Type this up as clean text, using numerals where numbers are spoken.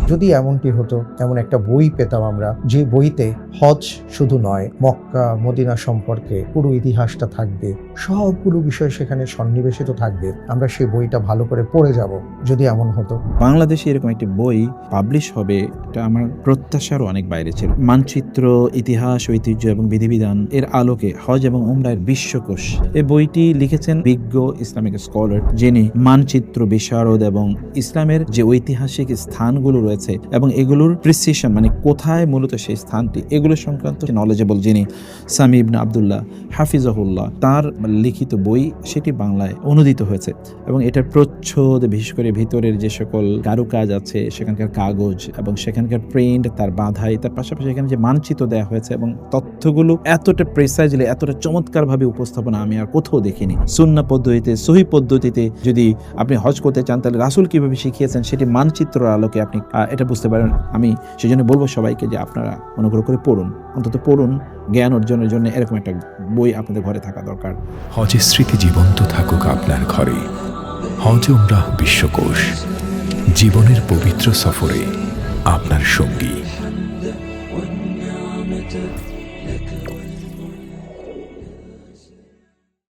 যদি এমনটি হতো, এমন একটা বই পেতাম আমরা, যে বইতে হজ শুধু নয়, মক্কা মদিনা সম্পর্কে পুরো ইতিহাসটা থাকবে, সবগুলো বিষয় সেখানে সন্নিবেশিত থাকবে, আমরা সেই বইটা ভালো করে পড়ে যাব। যদি এমন হতো বাংলাদেশে এরকম একটি বই পাবলিশ হবে, এটা আমার প্রত্যাশারও অনেক বাইরে ছিল। মানচিত্র, ইতিহাস, ঐতিহ্য এবং বিধিবিধান এর আলোকে হজ এবং উমরার বিশ্বকোষ, এই বইটি লিখেছেন বিজ্ঞ ইসলামিক স্কলার, যিনি মানচিত্র বিশারদ এবং ইসলামের যে ঐতিহাসিক স্থানগুলো রয়েছে এবং এগুলোর প্রিসিশন, মানে কোথায় মূলত সেই স্থানটি, এগুলো সংক্রান্ত নলেজেবল, যিনি সামি ইবনে আব্দুল্লাহ হাফিজাহুল্লাহ, তার লিখিত বই সেটি বাংলায় অনুদিত হয়েছে। এবং এটার প্রচ্ছদ, বিশেষ করে ভিতরের যে সকল কারুকাজ আছে, সেখানকার কাগজ এবং সেখানকার প্রিন্ট, তার বাঁধাই, তার পাশাপাশি এখানে যে মানচিত্র দেওয়া হয়েছে এবং তথ্যগুলো এতটা প্রেসাইজলি, এতটা চমৎকারভাবে উপস্থাপনা আমি আর কোথাও দেখিনি। সুন্নাহ পদ্ধতিতে, সহিহ পদ্ধতিতে যদি আপনি হজ করতে চান, তাহলে রাসূল কিভাবে শিখিয়েছেন সেটি মানচিত্রের আলোকে আপনি এটা বুঝতে পারেন। আমি সেজন্য বলবো সবাইকে যে আপনারা অনুগ্রহ করে পড়ুন, অন্তত পড়ুন, জ্ঞান অর্জনের জন্য এরকম একটা বই আপনাদের ঘরে থাকা দরকার। হজের স্মৃতি জীবন্ত থাকুক আপনার ঘরে। হজ উমরাহ বিশ্বকোষ, জীবনের পবিত্র সফরে আপনার সঙ্গী।